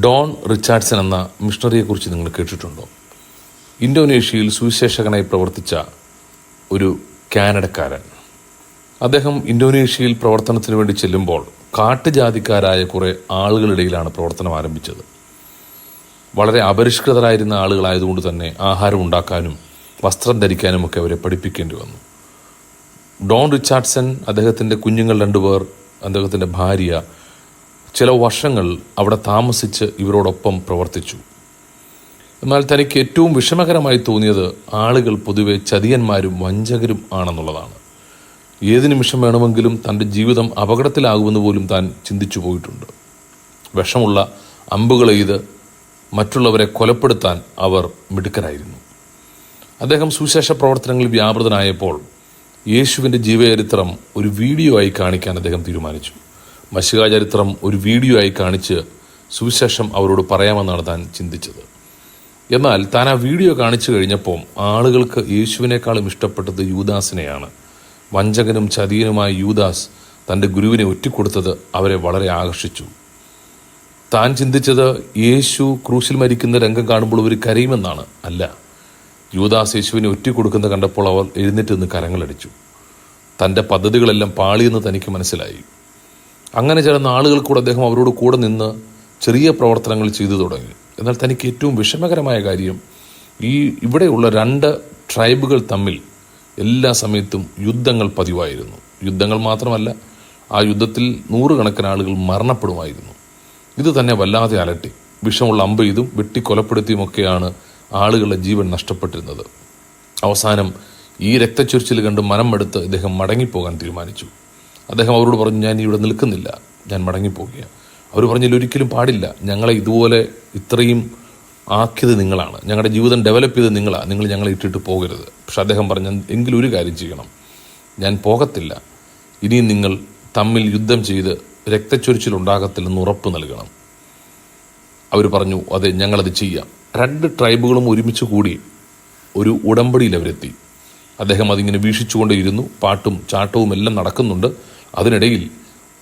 Don Richardson എന്ന മിഷണറിയെക്കുറിച്ച് നിങ്ങൾ കേട്ടിട്ടുണ്ടോ? ഇന്തോനേഷ്യയിൽ സുവിശേഷകനായി പ്രവർത്തിച്ച ഒരു കാനഡക്കാരൻ. അദ്ദേഹം ഇന്തോനേഷ്യയിൽ പ്രവർത്തനത്തിന് വേണ്ടി ചെല്ലുമ്പോൾ കാട്ടുജാതിക്കാരായ കുറേ ആളുകളിടയിലാണ് പ്രവർത്തനം ആരംഭിച്ചത്. വളരെ അപരിഷ്കൃതരായിരുന്ന ആളുകളായതുകൊണ്ട് തന്നെ ആഹാരം ഉണ്ടാക്കാനും വസ്ത്രം ധരിക്കാനും ഒക്കെ അവരെ പഠിപ്പിക്കേണ്ടി വന്നു. ഡോൺ റിച്ചാർഡ്സൺ, അദ്ദേഹത്തിൻ്റെ കുഞ്ഞുങ്ങൾ 2 പേർ, അദ്ദേഹത്തിൻ്റെ ഭാര്യ ചില വർഷങ്ങൾ അവിടെ താമസിച്ച് ഇവരോടൊപ്പം പ്രവർത്തിച്ചു. എന്നാൽ തനിക്ക് ഏറ്റവും വിഷമകരമായി തോന്നിയത് ആളുകൾ പൊതുവെ ചതിയന്മാരും വഞ്ചകരും ആണെന്നുള്ളതാണ്. ഏത് നിമിഷം വേണമെങ്കിലും തൻ്റെ ജീവിതം അപകടത്തിലാകുമെന്ന് പോലും താൻ ചിന്തിച്ചു പോയിട്ടുണ്ട്. വിഷമുള്ള അമ്പുകളെയ്ത് മറ്റുള്ളവരെ കൊലപ്പെടുത്താൻ അവർ മിടുക്കരായിരുന്നു. അദ്ദേഹം സുവിശേഷ പ്രവർത്തനങ്ങളിൽ വ്യാപൃതനായപ്പോൾ യേശുവിൻ്റെ ജീവചരിത്രം ഒരു വീഡിയോ ആയി കാണിക്കാൻ അദ്ദേഹം തീരുമാനിച്ചു. മശിഹാ ചരിത്രം ഒരു വീഡിയോ ആയി കാണിച്ച് സുവിശേഷം അവരോട് പറയാമെന്നാണ് താൻ ചിന്തിച്ചത്. എന്നാൽ താൻ ആ വീഡിയോ കാണിച്ചു കഴിഞ്ഞപ്പോൾ ആളുകൾക്ക് യേശുവിനേക്കാളും ഇഷ്ടപ്പെട്ടത് യൂദാസിനെയാണ്. വഞ്ചകനും ചതിയനുമായ യൂദാസ് തൻ്റെ ഗുരുവിനെ ഒറ്റിക്കൊടുത്തത് അവരെ വളരെ ആകർഷിച്ചു. താൻ ചിന്തിച്ചത് യേശു ക്രൂശിൽ മരിക്കുന്ന രംഗം കാണുമ്പോൾ അവർ കരയുമെന്നാണ്. അല്ല, യൂദാസ് യേശുവിനെ ഒറ്റിക്കൊടുക്കുന്ന കണ്ടപ്പോൾ അവർ എഴുന്നേറ്റ് നിന്ന് കരങ്ങളടിച്ചു. തൻ്റെ പദ്ധതികളെല്ലാം പാളിയെന്ന് തനിക്ക് മനസ്സിലായി. അങ്ങനെ ചില നാളുകൾ കൂടെ അദ്ദേഹം അവരോട് കൂടെ നിന്ന് ചെറിയ പ്രവർത്തനങ്ങൾ ചെയ്തു തുടങ്ങി. എന്നാൽ തനിക്ക് ഏറ്റവും വിഷമകരമായ കാര്യം, ഇവിടെയുള്ള 2 ട്രൈബുകൾ തമ്മിൽ എല്ലാ സമയത്തും യുദ്ധങ്ങൾ പതിവായിരുന്നു. യുദ്ധങ്ങൾ മാത്രമല്ല, ആ യുദ്ധത്തിൽ 100 കണക്കിന് ആളുകൾ മരണപ്പെടുമായിരുന്നു. ഇത് തന്നെ വല്ലാതെ അലട്ടി. വിഷമുള്ള അമ്പ് ചെയ്തും വെട്ടിക്കൊലപ്പെടുത്തിയുമൊക്കെയാണ് ആളുകളുടെ ജീവൻ നഷ്ടപ്പെട്ടിരുന്നത്. അവസാനം ഈ രക്തച്ചൊരിച്ചിൽ കണ്ട് മനം മടുത്ത് അദ്ദേഹം മടങ്ങിപ്പോകാൻ തീരുമാനിച്ചു. അദ്ദേഹം അവരോട് പറഞ്ഞു, ഞാൻ ഇവിടെ നിൽക്കുന്നില്ല, ഞാൻ മടങ്ങിപ്പോകുക. അവർ പറഞ്ഞില്ല, ഒരിക്കലും പാടില്ല, ഞങ്ങളെ ഇതുപോലെ ഇത്രയും ആക്കിയത് നിങ്ങളാണ്, ഞങ്ങളുടെ ജീവിതം ഡെവലപ്പ് ചെയ്തത് നിങ്ങളാണ്, നിങ്ങൾ ഞങ്ങളെ ഇട്ടിട്ട് പോകരുത്. പക്ഷെ അദ്ദേഹം പറഞ്ഞു, എങ്കിലും ഒരു കാര്യം ചെയ്യണം, ഞാൻ പോകത്തില്ല, ഇനിയും നിങ്ങൾ തമ്മിൽ യുദ്ധം ചെയ്ത് രക്തച്ചൊരിച്ചിലുണ്ടാകത്തില്ലെന്ന് ഉറപ്പ് നൽകണം. അവർ പറഞ്ഞു, അതെ, ഞങ്ങളത് ചെയ്യാം. 2 ട്രൈബുകളും ഒരുമിച്ച് കൂടി ഒരു ഉടമ്പടിയിൽ അവരെത്തി. അദ്ദേഹം അതിങ്ങനെ വീക്ഷിച്ചുകൊണ്ടേയിരുന്നു. പാട്ടും ചാട്ടവും എല്ലാം നടക്കുന്നുണ്ട്. അതിനിടയിൽ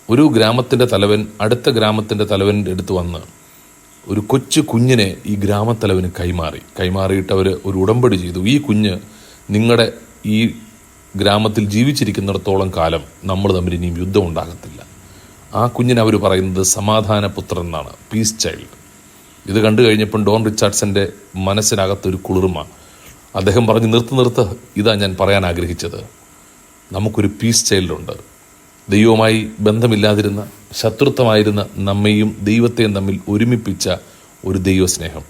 ഒരു ഗ്രാമത്തിൻ്റെ തലവൻ അടുത്ത ഗ്രാമത്തിൻ്റെ തലവൻ്റെ അടുത്ത് വന്ന് ഒരു കൊച്ചു കുഞ്ഞിനെ ഈ ഗ്രാമത്തലവന് കൈമാറിയിട്ട് അവർ ഒരു ഉടമ്പടി ചെയ്തു. ഈ കുഞ്ഞ് നിങ്ങളുടെ ഈ ഗ്രാമത്തിൽ ജീവിച്ചിരിക്കുന്നിടത്തോളം കാലം നമ്മൾ തമ്മിൽ ഇനിയും യുദ്ധം ഉണ്ടാകത്തില്ല. ആ കുഞ്ഞിനെ അവർ പറയുന്നത് സമാധാനപുത്രൻ എന്നാണ്, പീസ് ചൈൽഡ്. ഇത് കണ്ടു കഴിഞ്ഞപ്പോൾ ഡോൺ റിച്ചാർഡ്സന്റെ മനസ്സിനകത്തൊരു കുളിർമ. അദ്ദേഹം പറഞ്ഞു, നിർത്ത്, ഇതാ ഞാൻ പറയാൻ ആഗ്രഹിച്ചത്. നമുക്കൊരു പീസ് ചൈൽഡുണ്ട്. ദൈവവുമായി ബന്ധമില്ലാതിരുന്ന, ശത്രുത്വമായിരുന്ന നമ്മെയും ദൈവത്തെയും തമ്മിൽ ഒരുമിപ്പിച്ച ഒരു ദൈവസ്നേഹം.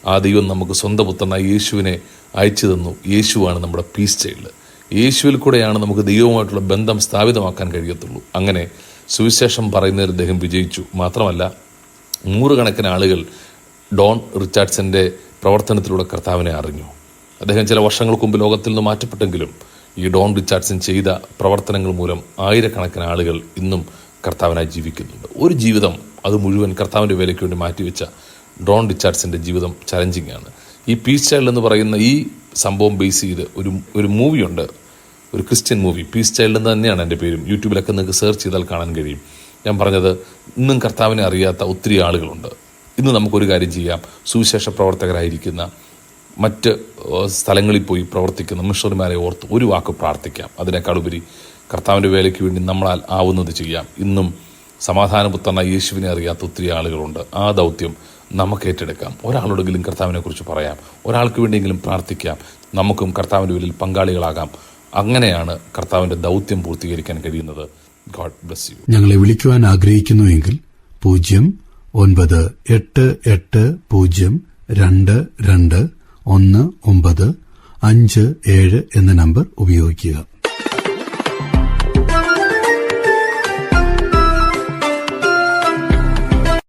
ആ ദൈവം നമുക്ക് സ്വന്തം പുത്രനായ യേശുവിനെ അയച്ചു തന്നു. യേശുവാണ് നമ്മുടെ പീസ് ചൈൽഡ്. യേശുവിൽ കൂടെയാണ് നമുക്ക് ദൈവവുമായിട്ടുള്ള ബന്ധം സ്ഥാപിതമാക്കാൻ കഴിയത്തുള്ളൂ. അങ്ങനെ സുവിശേഷം പറയുന്നതിൽ അദ്ദേഹം വിജയിച്ചു. മാത്രമല്ല, 100 കണക്കിന് ആളുകൾ ഡോൺ റിച്ചാർഡ്സന്റെ പ്രവർത്തനത്തിലൂടെ കർത്താവിനെ അറിഞ്ഞു. അദ്ദേഹം ചില വർഷങ്ങൾക്ക് മുമ്പ് ലോകത്തിൽ നിന്ന് മാറ്റപ്പെട്ടെങ്കിലും ഈ ഡോൺ റിച്ചാർഡ്സൺ ചെയ്ത പ്രവർത്തനങ്ങൾ മൂലം 1000 കണക്കിന് ആളുകൾ ഇന്നും കർത്താവിനായി ജീവിക്കുന്നുണ്ട്. ഒരു ജീവിതം അത് മുഴുവൻ കർത്താവിൻ്റെ വേലയ്ക്ക് വേണ്ടി മാറ്റിവെച്ച ഡോൺ റിച്ചാർഡ്സന്റെ ജീവിതം ചലഞ്ചിങ് ആണ്. ഈ പീസ് ചൈൽഡ് എന്ന് പറയുന്ന ഈ സംഭവം ബേസ് ചെയ്ത് ഒരു മൂവിയുണ്ട്, ഒരു ക്രിസ്ത്യൻ മൂവി. പീസ് ചൈൽഡ് എന്ന് തന്നെയാണ് എൻ്റെ പേരും. യൂട്യൂബിലൊക്കെ നിങ്ങൾക്ക് സെർച്ച് ചെയ്താൽ കാണാൻ കഴിയും. ഞാൻ പറഞ്ഞത്, ഇന്നും കർത്താവിനെ അറിയാത്ത ഒത്തിരി ആളുകളുണ്ട്. ഇന്ന് നമുക്കൊരു കാര്യം ചെയ്യാം. സുവിശേഷ പ്രവർത്തകരായിരിക്കുന്ന മറ്റ് സ്ഥലങ്ങളിൽ പോയി പ്രവർത്തിക്കുന്ന മിഷണറിമാരെ ഓർത്ത് ഒരു വാക്ക് പ്രാർത്ഥിക്കാം. അതിനേക്കാളുപരി കർത്താവിൻ്റെ വേലയ്ക്ക് വേണ്ടി നമ്മളാൽ ആവുന്നത് ചെയ്യാം. ഇന്നും സമാധാനപുത്രനായ യേശുവിനെ അറിയാത്ത ഒത്തിരി ആളുകളുണ്ട്. ആ ദൗത്യം നമുക്ക് ഏറ്റെടുക്കാം. ഒരാളോടെങ്കിലും കർത്താവിനെക്കുറിച്ച് പറയാം, ഒരാൾക്ക് വേണ്ടിയെങ്കിലും പ്രാർത്ഥിക്കാം. നമുക്കും കർത്താവിൻ്റെ വേലയിൽ പങ്കാളികളാകാം. അങ്ങനെയാണ് കർത്താവിൻ്റെ ദൗത്യം പൂർത്തീകരിക്കാൻ കഴിയുന്നത്. God bless you. ഞങ്ങളെ വിളിക്കുവാൻ ആഗ്രഹിക്കുന്നുവെങ്കിൽ 09880221957 എന്ന നമ്പർ ഉപയോഗിക്കുക.